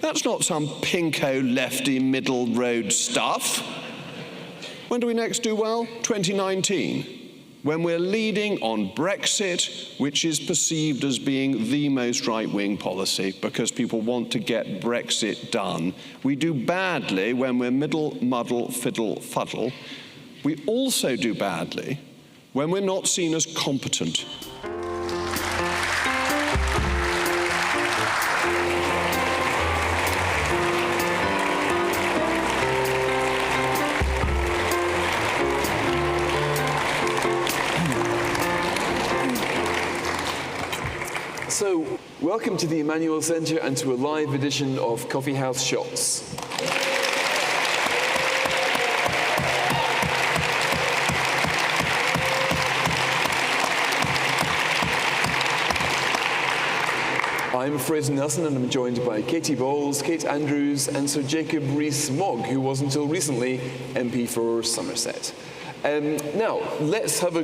That's not some pinko lefty middle road stuff. When do we next do well? 2019. When we're leading on Brexit, which is perceived as being the most right-wing policy because people want to get Brexit done. We do badly when we're middle, muddle, fiddle, fuddle. We also do badly when we're not seen as competent. So, welcome to the Emmanuel Centre and to a live edition of Coffee House Shots. I'm Fraser Nelson and I'm joined by Katy Balls, Kate Andrews and Sir Jacob Rees-Mogg, who was until recently MP for Somerset. Now, let's have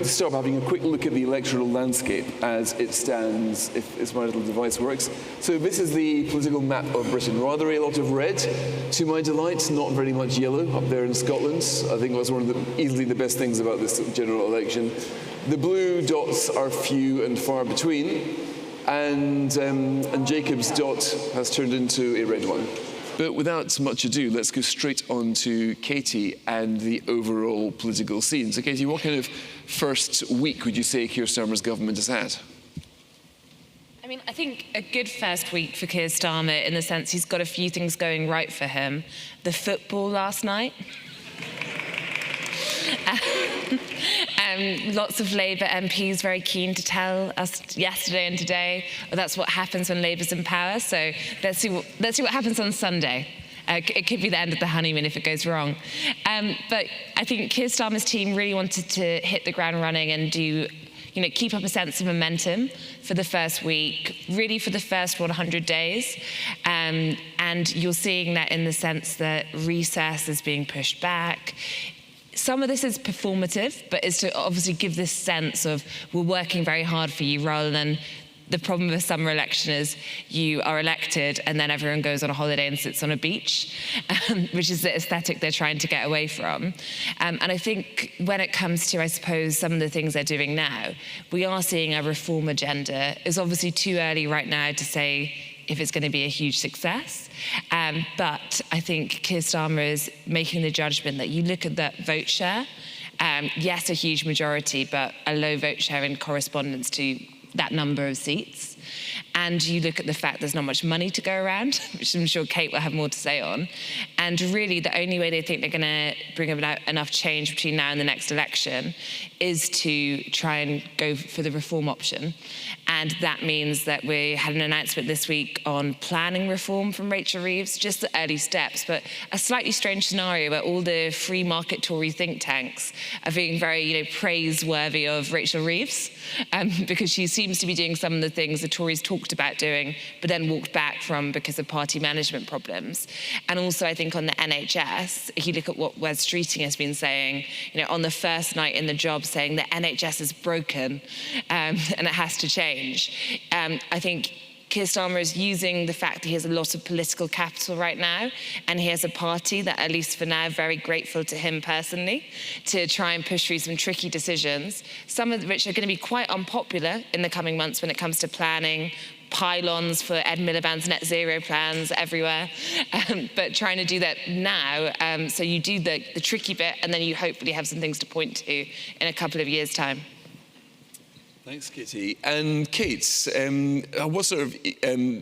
start having a quick look at the electoral landscape as it stands, if my little device works. So this is the political map of Britain. Rather a lot of red. To my delight, not very much yellow up there in Scotland. I think that's one of easily the best things about this general election. The blue dots are few and far between, and Jacob's dot has turned into a red one. But without much ado, let's go straight on to Katy and the overall political scene. So, Katy, what kind of first week would you say Keir Starmer's government has had? I mean, I think a good first week for Keir Starmer in the sense he's got a few things going right for him. The football last night. Lots of Labour MPs very keen to tell us yesterday and today, well, that's what happens when Labour's in power. So let's see what happens on Sunday. It could be the end of the honeymoon if it goes wrong. But I think Keir Starmer's team really wanted to hit the ground running and keep up a sense of momentum for the first week, really for the first 100 days. And you're seeing that in the sense that recess is being pushed back. Some of this is performative, but is to obviously give this sense of we're working very hard for you, rather than the problem with a summer election is you are elected and then everyone goes on a holiday and sits on a beach, which is the aesthetic they're trying to get away from. And I think when it comes to, I suppose, some of the things they're doing now, we are seeing a reform agenda. It's obviously too early right now to say if it's going to be a huge success. But I think Keir Starmer is making the judgment that you look at that vote share, yes, a huge majority, but a low vote share in correspondence to that number of seats. And you look at the fact there's not much money to go around, which I'm sure Kate will have more to say on. And really, the only way they think they're going to bring about enough change between now and the next election is to try and go for the reform option. And that means that we had an announcement this week on planning reform from Rachel Reeves, just the early steps, but a slightly strange scenario where all the free market Tory think tanks are being very, praiseworthy of Rachel Reeves, because she seems to be doing some of the things the Tories talked about doing, but then walked back from because of party management problems. And also, I think on the NHS, if you look at what Wes Streeting has been saying, on the first night in the job, saying the NHS is broken and it has to change. I think Keir Starmer is using the fact that he has a lot of political capital right now, and he has a party that, at least for now, very grateful to him personally, to try and push through some tricky decisions, some of which are going to be quite unpopular in the coming months when it comes to planning, pylons for Ed Miliband's net zero plans everywhere, but trying to do that now, so you do the tricky bit, and then you hopefully have some things to point to in a couple of years' time. Thanks, Katy. And Kate, what sort of,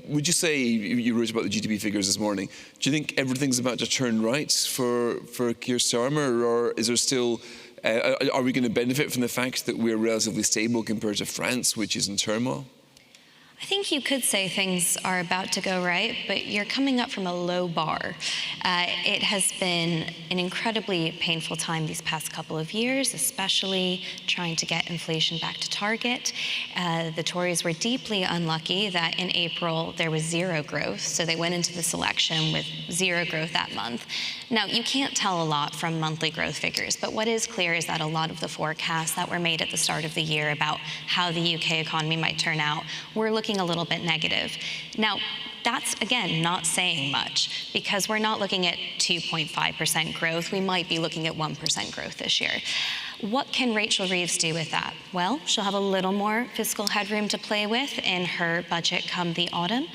would you say, you wrote about the GDP figures this morning, do you think everything's about to turn right for Keir Starmer, or is there still, are we going to benefit from the fact that we're relatively stable compared to France, which is in turmoil? I think you could say things are about to go right, but you're coming up from a low bar. It has been an incredibly painful time these past couple of years, especially trying to get inflation back to target. The Tories were deeply unlucky that in April there was zero growth, so they went into this election with zero growth that month. Now, you can't tell a lot from monthly growth figures, but what is clear is that a lot of the forecasts that were made at the start of the year about how the UK economy might turn out were looking a little bit negative. Now, That's, again, not saying much, because we're not looking at 2.5% growth. We might be looking at 1% growth this year. What can Rachel Reeves do with that? Well, she'll have a little more fiscal headroom to play with in her budget come the autumn.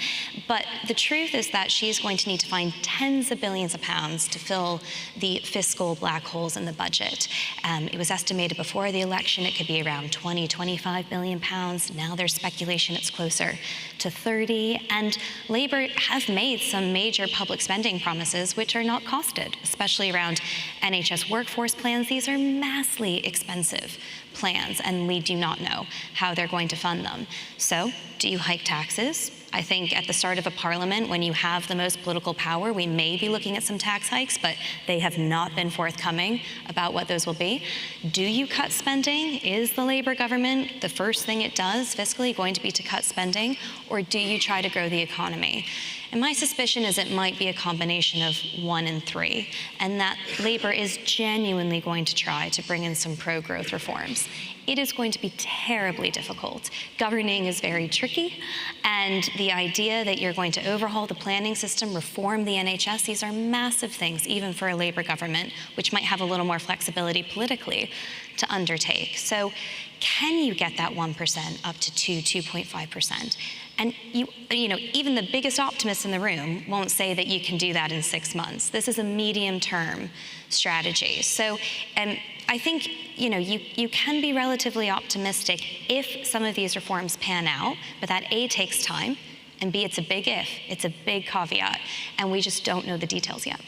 But the truth is that she's going to need to find tens of billions of pounds to fill the fiscal black holes in the budget. It was estimated before the election it could be around 25 billion pounds. Now there's speculation it's closer to 30. And Labour have made some major public spending promises which are not costed, especially around NHS workforce plans. These are massively expensive plans, and we do not know how they're going to fund them. So, do you hike taxes? I think at the start of a parliament, when you have the most political power, we may be looking at some tax hikes, but they have not been forthcoming about what those will be. Do you cut spending? Is the Labour government, the first thing it does fiscally, going to be to cut spending? Or do you try to grow the economy? And my suspicion is it might be a combination of 1 and 3, and that Labour is genuinely going to try to bring in some pro-growth reforms. It is going to be terribly difficult. Governing is very tricky, and the idea that you're going to overhaul the planning system, reform the NHS, these are massive things, even for a Labour government, which might have a little more flexibility politically to undertake. So can you get that 1% up to 2.5%? And you know, even the biggest optimists in the room won't say that you can do that in 6 months. This is a medium-term strategy. So I think you can be relatively optimistic if some of these reforms pan out, but that A, takes time, and B, it's a big if, it's a big caveat, and we just don't know the details yet.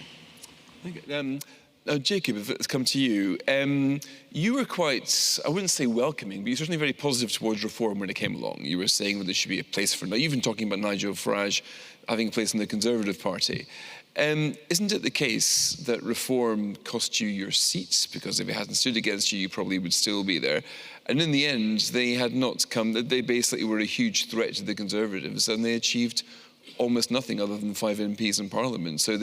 Okay. Now, Jacob, if it's come to you, you were quite, I wouldn't say welcoming, but you're certainly very positive towards reform when it came along. You were saying that there should be a place for, now even talking about Nigel Farage having a place in the Conservative Party. Isn't it the case that reform cost you your seats? Because if it hadn't stood against you, you probably would still be there. And in the end, they had not come, they basically were a huge threat to the Conservatives, and they achieved almost nothing other than 5 MPs in Parliament. So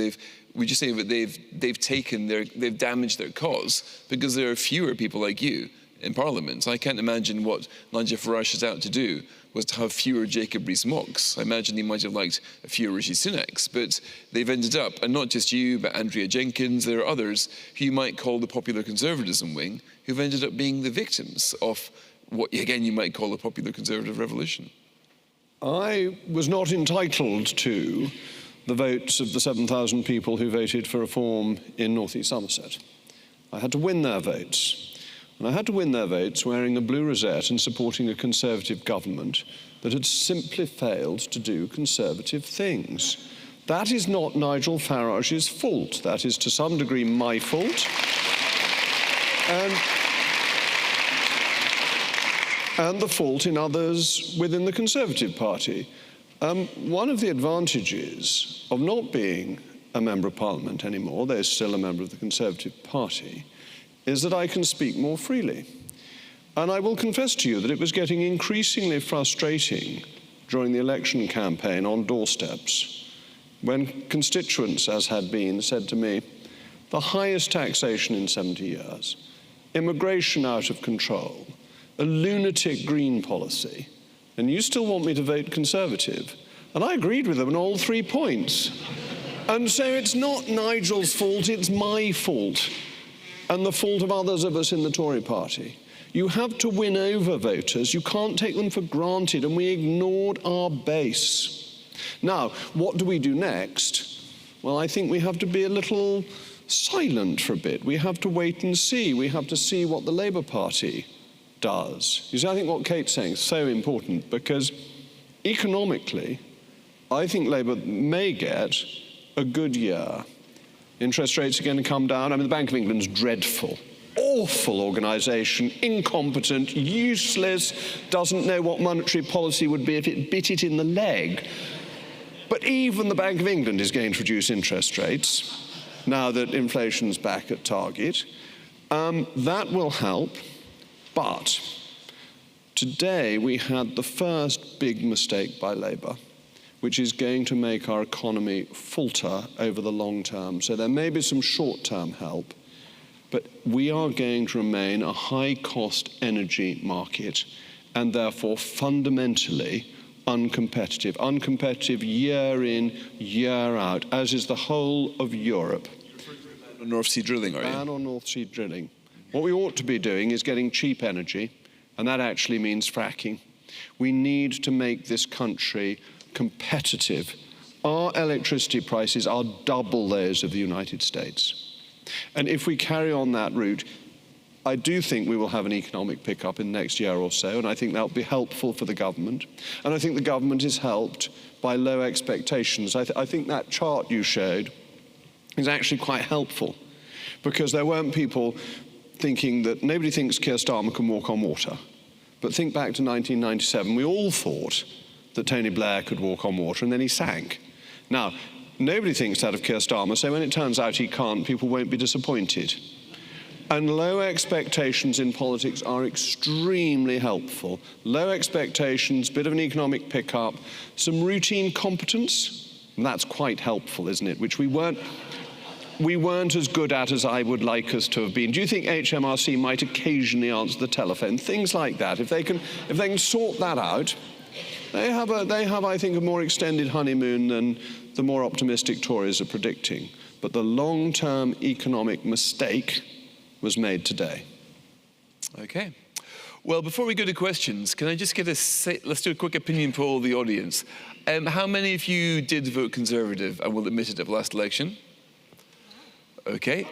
would you say that they've damaged their cause because there are fewer people like you in Parliament? I can't imagine what Nigel Farage is out to do was to have fewer Jacob Rees-Moggs. I imagine he might have liked a few Rishi Sunaks, but they've ended up, and not just you, but Andrea Jenkins, there are others who you might call the popular conservatism wing, who've ended up being the victims of what, again, you might call a popular conservative revolution. I was not entitled to the votes of the 7,000 people who voted for reform in North East Somerset. I had to win their votes. And I had to win their votes wearing a blue rosette and supporting a Conservative government that had simply failed to do Conservative things. That is not Nigel Farage's fault. That is to some degree my fault. And the fault in others within the Conservative Party. One of the advantages of not being a Member of Parliament anymore, though still a member of the Conservative Party, is that I can speak more freely. And I will confess to you that it was getting increasingly frustrating during the election campaign on doorsteps when constituents, as had been, said to me, the highest taxation in 70 years, immigration out of control, a lunatic green policy, and you still want me to vote Conservative? And I agreed with them on all 3 points. And so it's not Nigel's fault, it's my fault, and the fault of others of us in the Tory party. You have to win over voters. You can't take them for granted, and we ignored our base. Now, what do we do next? Well, I think we have to be a little silent for a bit. We have to wait and see. We have to see what the Labour Party does. You see, I think what Kate's saying is so important, because economically, I think Labour may get a good year. Interest rates are going to come down. I mean, the Bank of England's dreadful, awful organisation, incompetent, useless, doesn't know what monetary policy would be if it bit it in the leg. But even the Bank of England is going to reduce interest rates now that inflation's back at target. That will help. But today we had the first big mistake by Labour, which is going to make our economy falter over the long term. So there may be some short-term help, but we are going to remain a high-cost energy market, and therefore fundamentally uncompetitive. Uncompetitive year in, year out, as is the whole of Europe. North Sea drilling, are you? Ban on North Sea drilling. What we ought to be doing is getting cheap energy, and that actually means fracking. We need to make this country competitive. Our electricity prices are double those of the United States. And if we carry on that route, I do think we will have an economic pickup in the next year or so, and I think that will be helpful for the government. And I think the government is helped by low expectations. I think that chart you showed is actually quite helpful, because there weren't people thinking that nobody thinks Keir Starmer can walk on water. But think back to 1997, we all thought that Tony Blair could walk on water, and then he sank. Now, nobody thinks that of Keir Starmer, so when it turns out he can't, people won't be disappointed. And low expectations in politics are extremely helpful. Low expectations, bit of an economic pickup, some routine competence, and that's quite helpful, isn't it? Which we weren't as good at as I would like us to have been. Do you think HMRC might occasionally answer the telephone? Things like that. If they can sort that out, they have, I think, a more extended honeymoon than the more optimistic Tories are predicting. But the long-term economic mistake was made today. Okay. Well, before we go to questions, can I just get let's do a quick opinion poll of the audience. How many of you did vote Conservative and will admit it at the last election? Okay.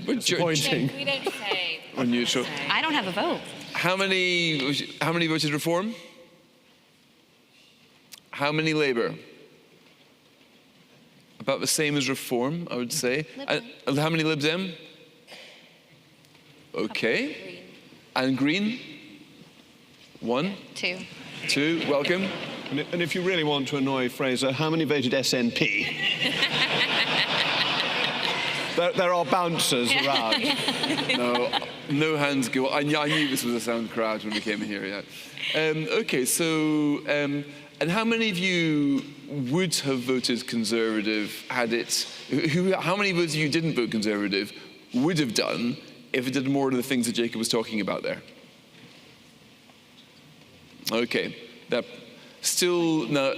Disappointing. We don't say. Or neutral. I don't have a vote. How many voted Reform? How many Labour? About the same as Reform, I would say. And how many Lib Dem? Okay. Green. And Green? 1? 2. 2, welcome. And if you really want to annoy Fraser, how many voted SNP? there are bouncers around. No hands go. I knew this was a sound crowd when we came here, yeah. Okay, so, and how many of you would have voted Conservative had it, how many of you didn't vote Conservative would have done if it did more of the things that Jacob was talking about there? Okay, that still not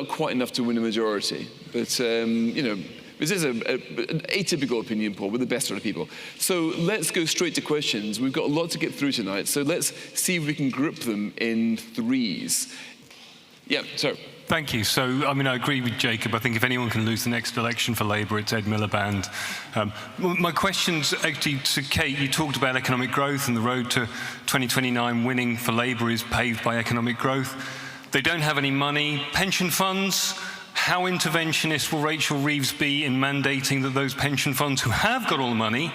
quite enough to win a majority, but you know, this is an atypical opinion poll with the best sort of people. So let's go straight to questions. We've got a lot to get through tonight, so let's see if we can group them in threes. Yeah, sir. Thank you. So, I mean, I agree with Jacob. I think if anyone can lose the next election for Labour, it's Ed Miliband. My question's actually to Kate. You talked about economic growth, and the road to 2029 winning for Labour is paved by economic growth. They don't have any money. Pension funds, how interventionist will Rachel Reeves be in mandating that those pension funds who have got all the money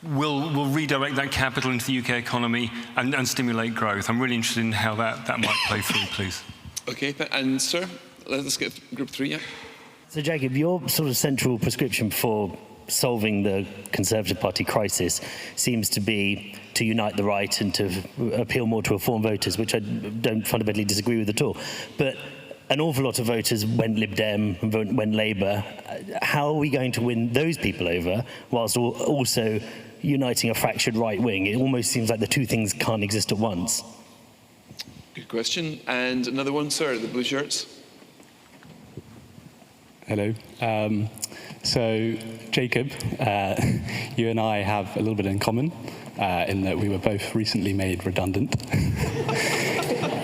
will redirect that capital into the UK economy and stimulate growth? I'm really interested in how that might play through, please. Okay, and sir, let's get group 3, yeah. So Jacob, your sort of central prescription for solving the Conservative Party crisis seems to be to unite the right and to appeal more to reform voters, which I don't fundamentally disagree with at all. But an awful lot of voters went Lib Dem and went Labour. How are we going to win those people over whilst also uniting a fractured right wing? It almost seems like the two things can't exist at once. Good question. And another one, sir, the blue shirts. Hello. So, Jacob, you and I have a little bit in common in that we were both recently made redundant.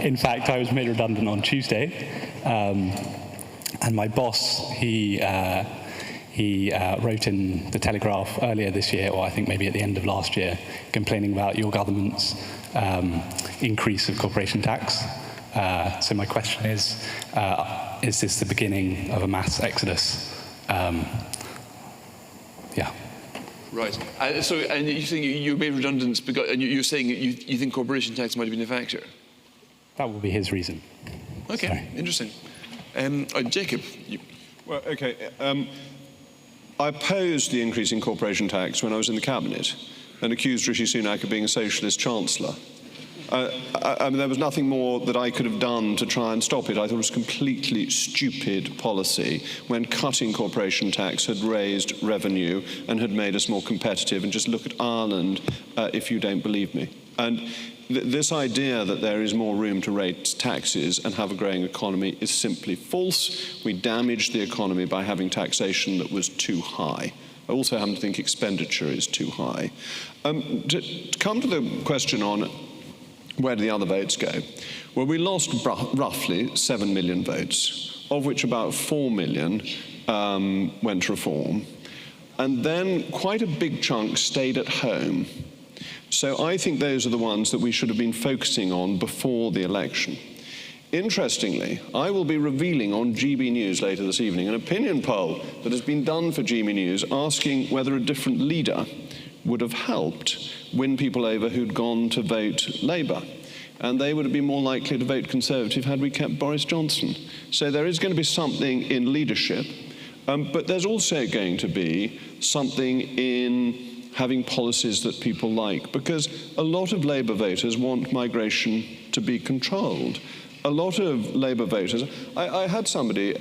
In fact, I was made redundant on Tuesday, and my boss, he wrote in the Telegraph earlier this year, or I think maybe at the end of last year, complaining about your government's increase of corporation tax. So my question is this the beginning of a mass exodus? Yeah. Right. So, and you think you made redundant because, and you're saying you think corporation tax might have been a factor? That will be his reason. Okay, sorry. Interesting. Jacob. Well, okay. I opposed the increase in corporation tax when I was in the cabinet and accused Rishi Sunak of being a socialist chancellor. I mean, there was nothing more that I could have done to try and stop it. I thought it was completely stupid policy when cutting corporation tax had raised revenue and had made us more competitive. And just look at Ireland, if you don't believe me. And this idea that there is more room to raise taxes and have a growing economy is simply false. We damaged the economy by having taxation that was too high. I also happen to think expenditure is too high. To come to the question on where do the other votes go? Well, we lost roughly 7 million votes, of which about 4 million went to Reform. And then quite a big chunk stayed at home. So I think those are the ones that we should have been focusing on before the election. Interestingly, I will be revealing on GB News later this evening an opinion poll that has been done for GB News asking whether a different leader would have helped win people over who'd gone to vote Labour. And they would have been more likely to vote Conservative had we kept Boris Johnson. So there is going to be something in leadership, but there's also going to be something in having policies that people like, because a lot of Labour voters want migration to be controlled. A lot of Labour voters, I had somebody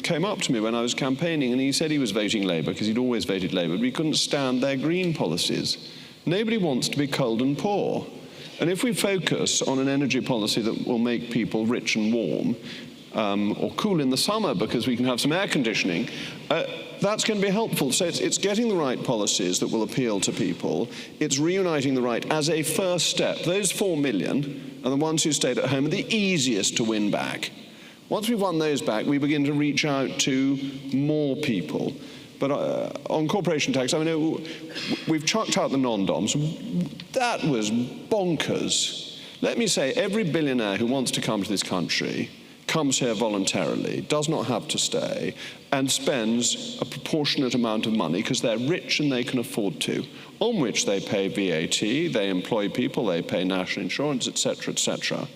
came up to me when I was campaigning and he said he was voting Labour because he'd always voted Labour, but he couldn't stand their green policies. Nobody wants to be cold and poor. And if we focus on an energy policy that will make people rich and warm, or cool in the summer because we can have some air conditioning, that's going to be helpful. So it's getting the right policies that will appeal to people. It's reuniting the right as a first step. Those 4 million are the ones who stayed at home are the easiest to win back. Once we've won those back, we begin to reach out to more people. But on corporation tax, I mean, we've chucked out the non-doms. That was bonkers. Let me say, every billionaire who wants to come to this country comes here voluntarily, does not have to stay, and spends a proportionate amount of money because they're rich and they can afford to, on which they pay VAT, they employ people, they pay national insurance, etc., etc.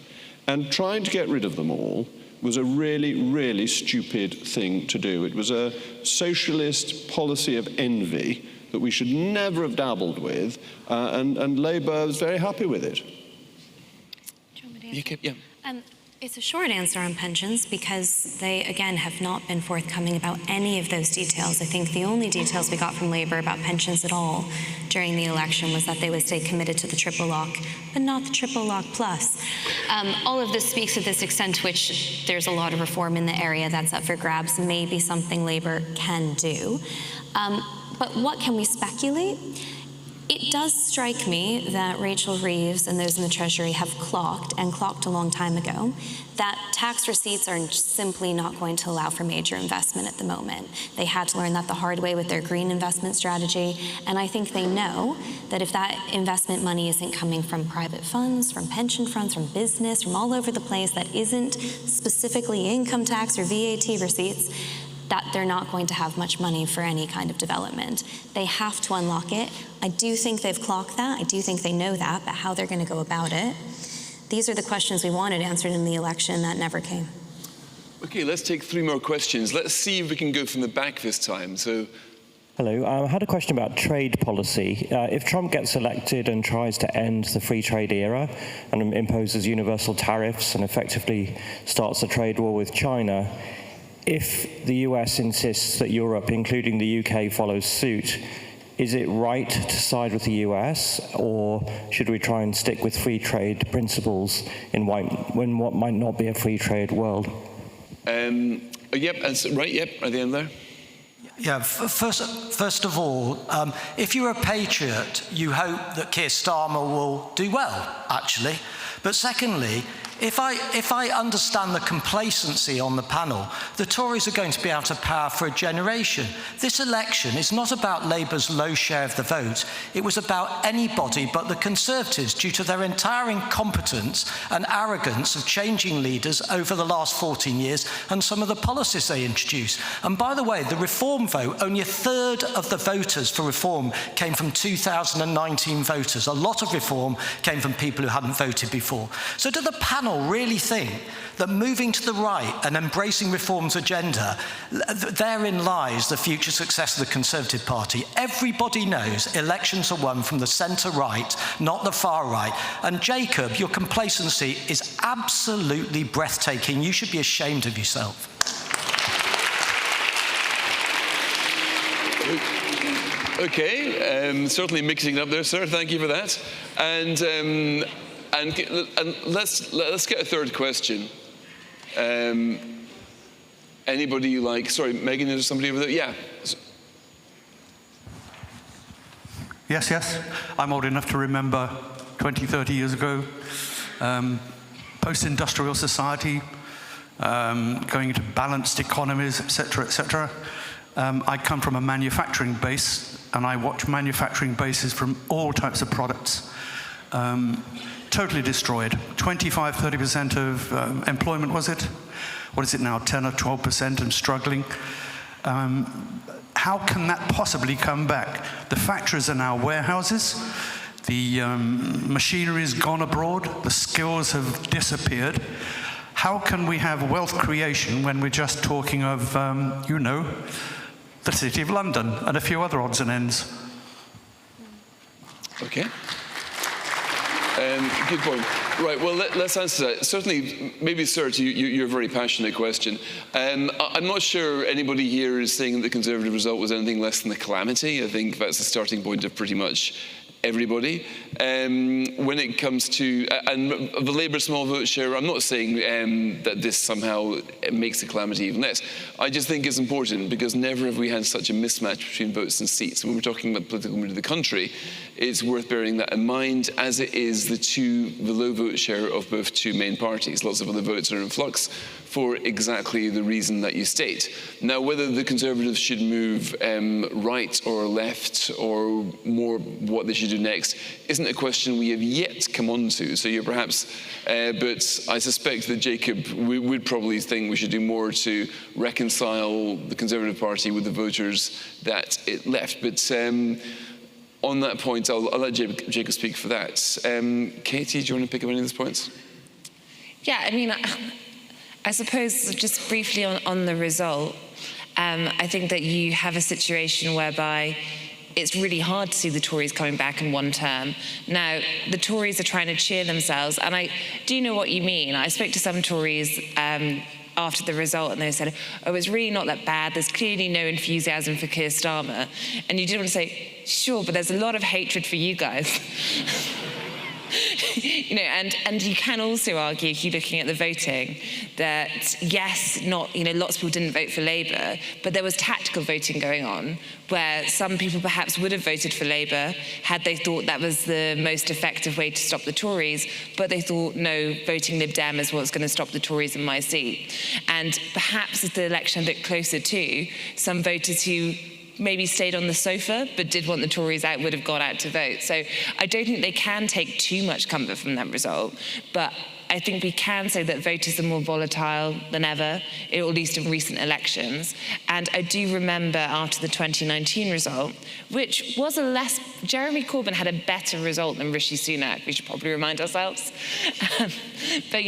And trying to get rid of them all was a really, really stupid thing to do. It was a socialist policy of envy that we should never have dabbled with, and Labour was very happy with it. It's a short answer on pensions because they, again, have not been forthcoming about any of those details. I think the only details we got from Labour about pensions at all during the election was that they would stay committed to the triple lock, but not the triple lock plus. All of this speaks to this extent to which there's a lot of reform in the area that's up for grabs, maybe something Labour can do. But what can we speculate? It does strike me that Rachel Reeves and those in the Treasury have clocked a long time ago, that tax receipts are simply not going to allow for major investment at the moment. They had to learn that the hard way with their green investment strategy, and I think they know that if that investment money isn't coming from private funds, from pension funds, from business, from all over the place that isn't specifically income tax or VAT receipts, that they're not going to have much money for any kind of development. They have to unlock it. I do think they've clocked that. I do think they know that, but how they're going to go about it, these are the questions we wanted answered in the election that never came. Okay, let's take 3 more questions. Let's see if we can go from the back this time. So, hello, I had a question about trade policy. If Trump gets elected and tries to end the free trade era and imposes universal tariffs and effectively starts a trade war with China, if the US insists that Europe, including the UK, follows suit, is it right to side with the US, or should we try and stick with free trade principles in when what might not be a free trade world? Yep, right, yep, at the end there. Yeah, first of all, if you're a patriot, you hope that Keir Starmer will do well, actually. But secondly, if I understand the complacency on the panel, the Tories are going to be out of power for a generation. This election is not about Labour's low share of the vote. It was about anybody but the Conservatives due to their entire incompetence and arrogance of changing leaders over the last 14 years and some of the policies they introduced. And by the way, the Reform vote, only 1/3 of the voters for Reform came from 2019 voters. A lot of Reform came from people who hadn't voted before. So do the panel really think that moving to the right and embracing Reform's agenda, therein lies the future success of the Conservative Party? Everybody knows elections are won from the centre-right, not the far-right. And Jacob, your complacency is absolutely breathtaking. You should be ashamed of yourself. Okay, certainly mixing it up there, sir. Thank you for that. And let's get a third question. Anybody you like? Sorry, Megan, is there somebody over there? Yeah. Yes. I'm old enough to remember 20, 30 years ago, post-industrial society, going into balanced economies, etc. I come from a manufacturing base, and I watch manufacturing bases from all types of products totally destroyed. 25, 30% of employment, was it? What is it now, 10 or 12% and struggling? How can that possibly come back? The factories are now warehouses. The machinery has gone abroad. The skills have disappeared. How can we have wealth creation when we're just talking of, the City of London and a few other odds and ends? Okay. Good point. Right, well, let's answer that. Certainly, maybe, sir, to you're a very passionate question. I'm not sure anybody here is saying that the Conservative result was anything less than a calamity. I think that's the starting point of pretty much everybody. When it comes to, and the Labour small vote share, I'm not saying that this somehow makes the calamity even less. I just think it's important because never have we had such a mismatch between votes and seats. When we're talking about the political mood of the country, it's worth bearing that in mind, as it is the low vote share of both two main parties. Lots of other votes are in flux for exactly the reason that you state. Now, whether the Conservatives should move right or left or more what they should do next isn't a question we have yet come on to. So you're perhaps, but I suspect that Jacob would probably think we should do more to reconcile the Conservative Party with the voters that it left. But on that point, I'll let Jacob speak for that. Katy, do you want to pick up any of those points? Yeah, I mean, I suppose just briefly on the result, I think that you have a situation whereby it's really hard to see the Tories coming back in one term. Now, the Tories are trying to cheer themselves, and I do know what you mean. I spoke to some Tories after the result, and they said, oh, it's really not that bad. There's clearly no enthusiasm for Keir Starmer. And you did want to say, sure, but there's a lot of hatred for you guys. And you can also argue, if you're looking at the voting, that yes, lots of people didn't vote for Labour, but there was tactical voting going on, where some people perhaps would have voted for Labour had they thought that was the most effective way to stop the Tories, but they thought, no, voting Lib Dem is what's going to stop the Tories in my seat. And perhaps as the election a bit closer to, some voters who maybe stayed on the sofa but did want the Tories out would have gone out to vote. So I don't think they can take too much comfort from that result, but I think we can say that voters are more volatile than ever, or at least in recent elections. And I do remember after the 2019 result, which was Jeremy Corbyn had a better result than Rishi Sunak, we should probably remind ourselves. But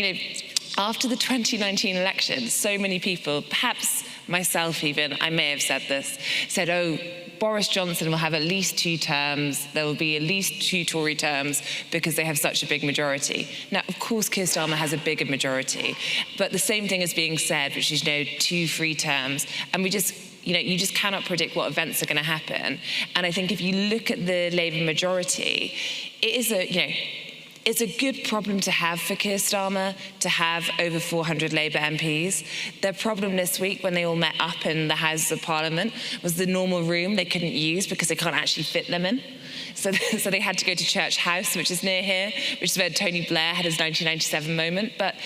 after the 2019 election, so many people, perhaps myself even, I may have said this, said, oh, Boris Johnson will have at least 2 terms, there will be at least 2 Tory terms because they have such a big majority. Now, of course, Keir Starmer has a bigger majority, but the same thing is being said, which is, 2 free terms, and we just, you just cannot predict what events are going to happen. And I think if you look at the Labour majority, it is it's a good problem to have for Keir Starmer to have over 400 Labour MPs. Their problem this week when they all met up in the Houses of Parliament was the normal room they couldn't use because they can't actually fit them in. So they had to go to Church House, which is near here, which is where Tony Blair had his 1997 moment. But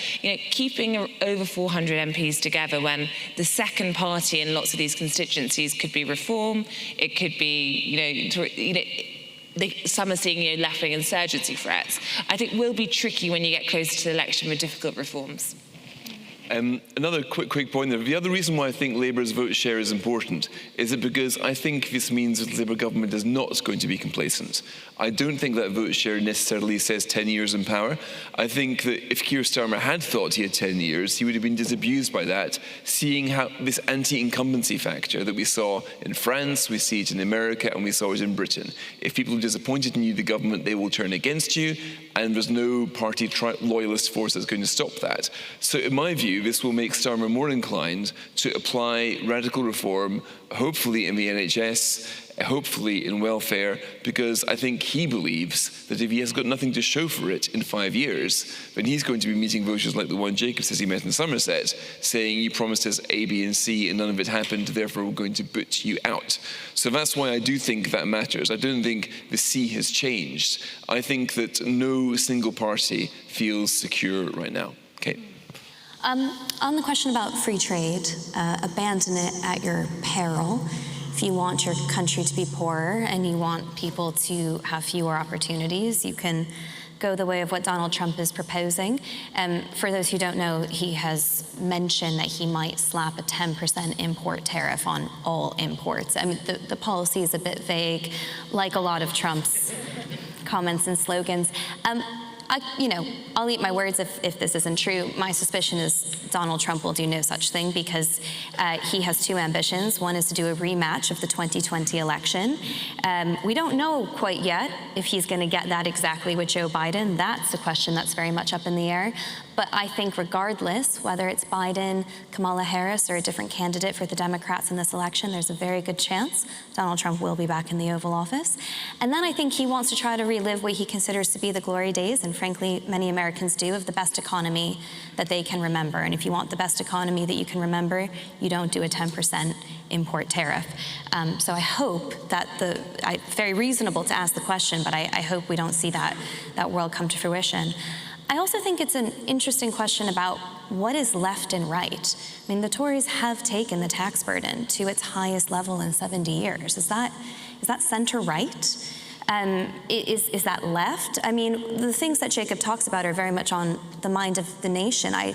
keeping over 400 MPs together when the second party in lots of these constituencies could be Reform, it could be, some are seeing left-wing insurgency threats, I think will be tricky when you get closer to the election with difficult reforms. Another quick point there. The other reason why I think Labour's vote share is important is that because I think this means that the Labour government is not going to be complacent. I don't think that vote share necessarily says 10 years in power. I think that if Keir Starmer had thought he had 10 years, he would have been disabused by that, seeing how this anti-incumbency factor that we saw in France, we see it in America, and we saw it in Britain. If people are disappointed in you, the government, they will turn against you, and there's no party loyalist force that's going to stop that. So in my view, this will make Starmer more inclined to apply radical reform, hopefully in the NHS, hopefully in welfare, because I think he believes that if he has got nothing to show for it in 5 years, then he's going to be meeting voters like the one Jacob says he met in Somerset, saying you promised us A, B and C and none of it happened, therefore we're going to boot you out. So that's why I do think that matters. I don't think the C has changed. I think that no single party feels secure right now. Okay. On the question about free trade, abandon it at your peril. If you want your country to be poorer and you want people to have fewer opportunities, you can go the way of what Donald Trump is proposing. For those who don't know, he has mentioned that he might slap a 10% import tariff on all imports. I mean, the policy is a bit vague, like a lot of Trump's comments and slogans. I'll eat my words if this isn't true. My suspicion is Donald Trump will do no such thing because he has two ambitions. One is to do a rematch of the 2020 election. We don't know quite yet if he's going to get that exactly with Joe Biden. That's a question that's very much up in the air. But I think regardless, whether it's Biden, Kamala Harris, or a different candidate for the Democrats in this election, there's a very good chance Donald Trump will be back in the Oval Office. And then I think he wants to try to relive what he considers to be the glory days, and frankly, many Americans do, of the best economy that they can remember. And if you want the best economy that you can remember, you don't do a 10% import tariff. So I hope that it's very reasonable to ask the question, but I hope we don't see that world come to fruition. I also think it's an interesting question about what is left and right. I mean, the Tories have taken the tax burden to its highest level in 70 years. Is that center-right? Is that left? I mean, the things that Jacob talks about are very much on the mind of the nation. I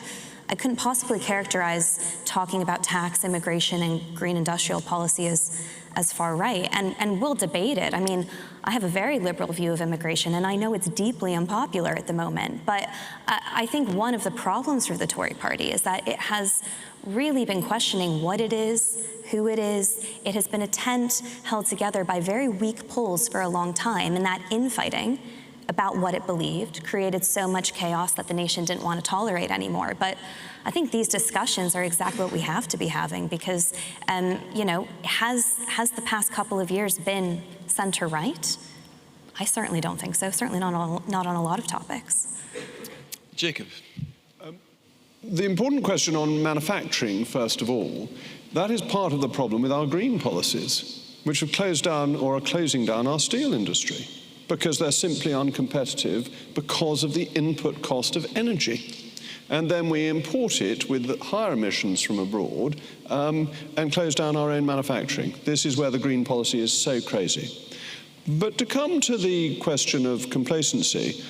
couldn't possibly characterize talking about tax, immigration, and green industrial policy as far right, and we'll debate it. I mean, I have a very liberal view of immigration, and I know it's deeply unpopular at the moment, but I think one of the problems for the Tory party is that it has really been questioning what it is, who it is. It has been a tent held together by very weak poles for a long time, and that infighting about what it believed created so much chaos that the nation didn't want to tolerate anymore. But I think these discussions are exactly what we have to be having because, has the past couple of years been center-right? I certainly don't think so, certainly not on a lot of topics. Jacob. The important question on manufacturing, first of all, that is part of the problem with our green policies, which have closed down or are closing down our steel industry, because they're simply uncompetitive because of the input cost of energy. And then we import it with higher emissions from abroad and close down our own manufacturing. This is where the green policy is so crazy. But to come to the question of complacency,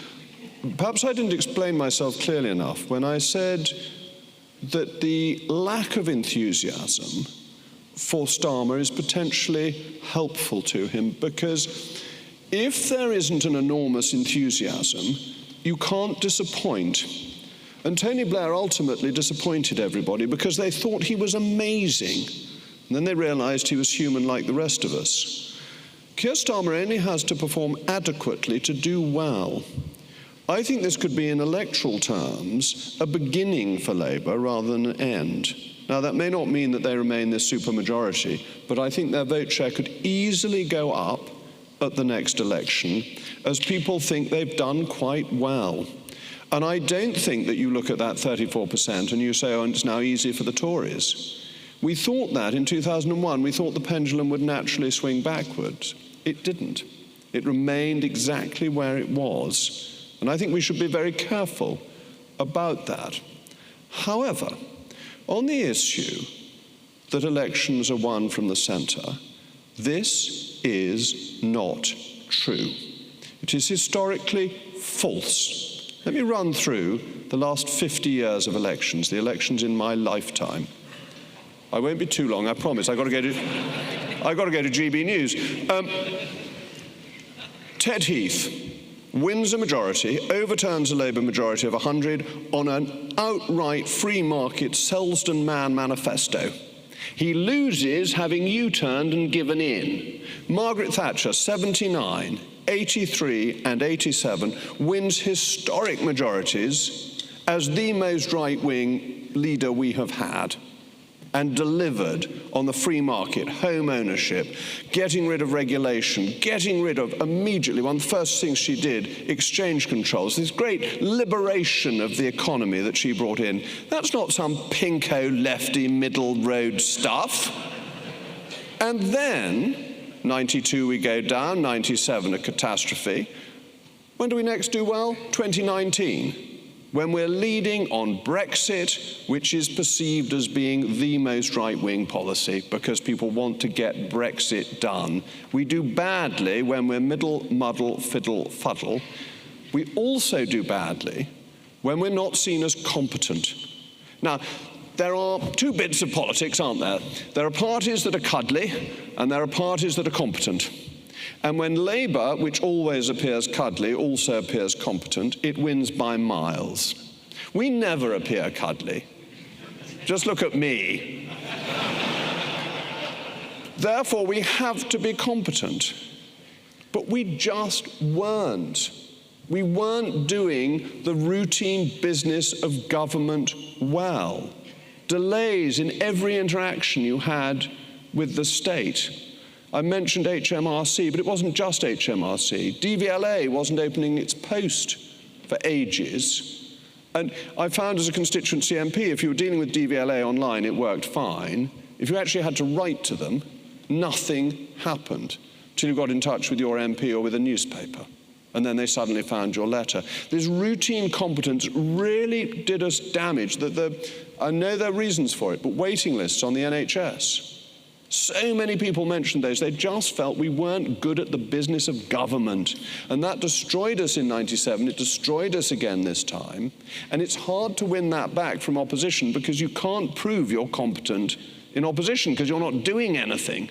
perhaps I didn't explain myself clearly enough when I said that the lack of enthusiasm for Starmer is potentially helpful to him, because if there isn't an enormous enthusiasm, you can't disappoint. And Tony Blair ultimately disappointed everybody because they thought he was amazing. And then they realized he was human like the rest of us. Keir Starmer only has to perform adequately to do well. I think this could be, in electoral terms, a beginning for Labour rather than an end. Now, that may not mean that they remain this supermajority, but I think their vote share could easily go up at the next election, as people think they've done quite well. And I don't think that you look at that 34% and you say, oh, and it's now easy for the Tories. We thought that in 2001. We thought the pendulum would naturally swing backwards. It didn't. It remained exactly where it was. And I think we should be very careful about that. However, on the issue that elections are won from the centre, this is not true. It is historically false. Let me run through the last 50 years of elections, the elections in my lifetime. I won't be too long, I promise. I've got to go to GB News. Ted Heath wins a majority, overturns a Labour majority of 100 on an outright free market Selsdon Man manifesto. He loses having U-turned and given in. Margaret Thatcher, 79, 83 and 87, wins historic majorities as the most right-wing leader we have had and delivered on the free market, home ownership, getting rid of regulation, getting rid of, immediately, one of the first things she did, exchange controls, this great liberation of the economy that she brought in. That's not some pinko, lefty, middle road stuff. And then, 92 we go down, 97 a catastrophe. When do we next do well? 2019. When we're leading on Brexit, which is perceived as being the most right-wing policy because people want to get Brexit done. We do badly when we're middle, muddle, fiddle, fuddle. We also do badly when we're not seen as competent. Now, there are two bits of politics, aren't there? There are parties that are cuddly, and there are parties that are competent. And when Labour, which always appears cuddly, also appears competent, it wins by miles. We never appear cuddly. Just look at me. Therefore, we have to be competent. But we just weren't. We weren't doing the routine business of government well. Delays in every interaction you had with the state. I mentioned HMRC, but it wasn't just HMRC. DVLA wasn't opening its post for ages. And I found as a constituency MP, if you were dealing with DVLA online, it worked fine. If you actually had to write to them, nothing happened till you got in touch with your MP or with a newspaper. And then they suddenly found your letter. This routine competence really did us damage. I know there are reasons for it, but waiting lists on the NHS. So many people mentioned those. They just felt we weren't good at the business of government. And that destroyed us in 97. It destroyed us again this time. And it's hard to win that back from opposition because you can't prove you're competent in opposition because you're not doing anything.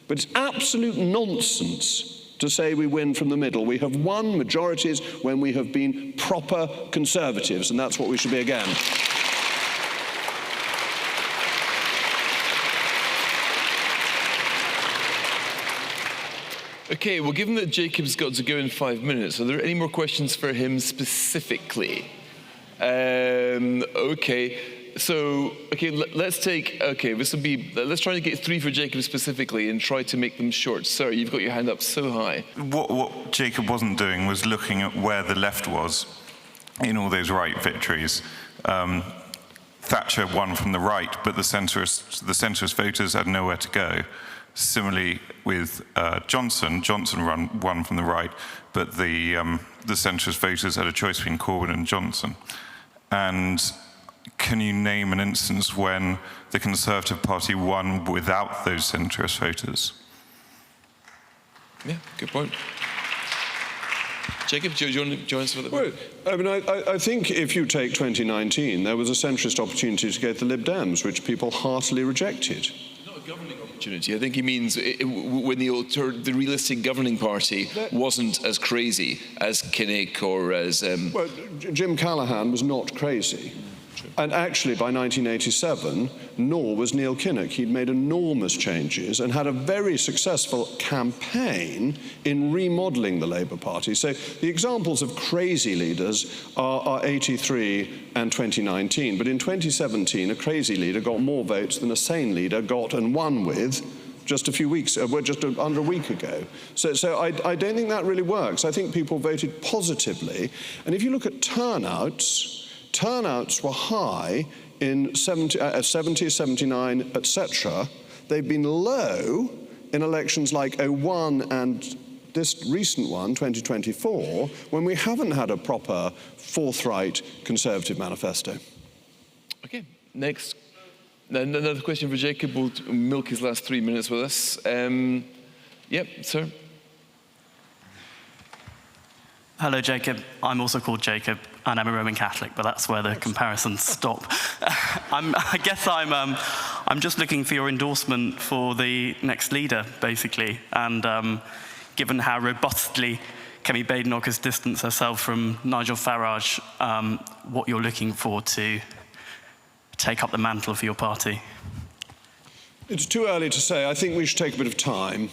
But it's absolute nonsense to say we win from the middle. We have won majorities when we have been proper conservatives, and that's what we should be again. Okay, well, given that Jacob's got to go in 5 minutes, are there any more questions for him specifically? Okay, so, let's try to get 3 for Jacob specifically and try to make them short. Sir, you've got your hand up so high. What Jacob wasn't doing was looking at where the left was in all those right victories. Thatcher won from the right, but the centrist voters had nowhere to go. Similarly with Johnson won from the right, but the centrist voters had a choice between Corbyn and Johnson. And can you name an instance when the Conservative Party won without those centrist voters? Yeah, good point. Jacob, do you want to join us for that? Well, I mean, I think if you take 2019, there was a centrist opportunity to go to the Lib Dems, which people heartily rejected. Not a governing opportunity. I think he means when the realistic governing party wasn't as crazy as Kinnock or as... Well, Jim Callaghan was not crazy. And actually, by 1987, nor was Neil Kinnock. He'd made enormous changes and had a very successful campaign in remodelling the Labour Party. So the examples of crazy leaders are 83 and 2019. But in 2017, a crazy leader got more votes than a sane leader got and won with just under a week ago. So I don't think that really works. I think people voted positively. And if you look at turnouts were high in 70, 79, etc. They've been low in elections like 01 and this recent one, 2024, when we haven't had a proper forthright Conservative manifesto. Okay, next. Another question for Jacob. We'll milk his last 3 minutes with us. Yep, sir. Hello, Jacob. I'm also called Jacob, and I'm a Roman Catholic, but that's where the comparisons stop. I guess I'm just looking for your endorsement for the next leader, basically. And given how robustly Kemi Badenoch has distanced herself from Nigel Farage, what you're looking for to take up the mantle for your party? It's too early to say. I think we should take a bit of time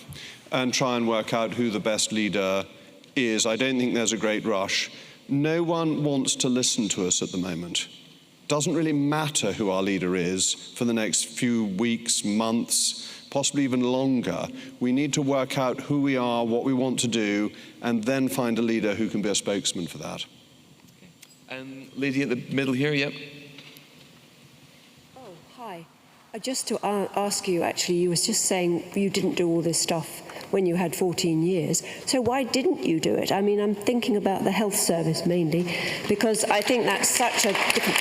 and try and work out who the best leader is. I don't think there's a great rush. No one wants to listen to us at the moment. Doesn't really matter who our leader is for the next few weeks, months, possibly even longer. We need to work out who we are, what we want to do, and then find a leader who can be a spokesman for that. And lady at the middle here, yep. Oh, hi. Just to ask you, actually, you was just saying you didn't do all this stuff when you had 14 years. So why didn't you do it? I mean, I'm thinking about the health service mainly, because I think that's such a different...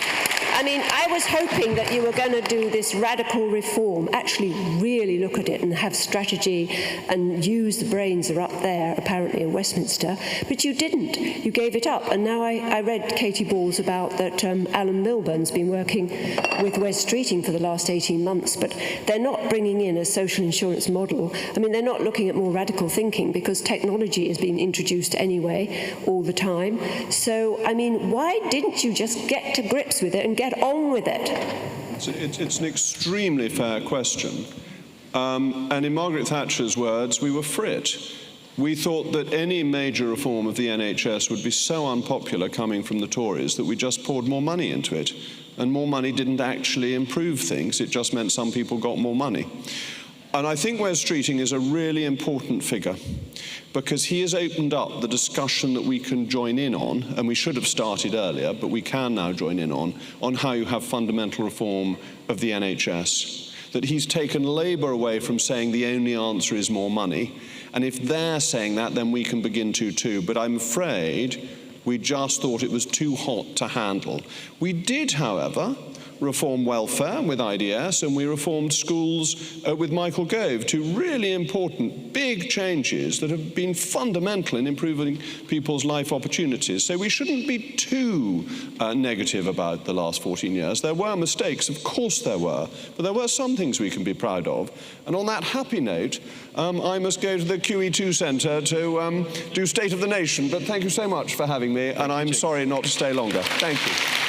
I mean, I was hoping that you were going to do this radical reform, actually really look at it and have strategy and use the brains are up there, apparently in Westminster, but you didn't. You gave it up. And now I read Katy Balls about that Alan Milburn's been working with Wes Streeting for the last 18 months, but they're not bringing in a social insurance model. I mean, they're not looking at more radical thinking because technology is being introduced anyway all the time. So, I mean, why didn't you just get to grips with it and get on with it? It's an extremely fair question. And in Margaret Thatcher's words, we were frit. We thought that any major reform of the NHS would be so unpopular coming from the Tories that we just poured more money into it. And more money didn't actually improve things, it just meant some people got more money. And I think Wes Streeting is a really important figure because he has opened up the discussion that we can join in on, and we should have started earlier, but we can now join in on how you have fundamental reform of the NHS. That he's taken Labour away from saying the only answer is more money. And if they're saying that, then we can begin to too. But I'm afraid we just thought it was too hot to handle. We did, however, reform welfare with IDS, and we reformed schools with Michael Gove, two really important, big changes that have been fundamental in improving people's life opportunities. So we shouldn't be too negative about the last 14 years. There were mistakes, of course there were, but there were some things we can be proud of. And on that happy note, I must go to the QE2 Centre to do State of the Nation. But thank you so much for having me, and I'm sorry not to stay longer. Thank you.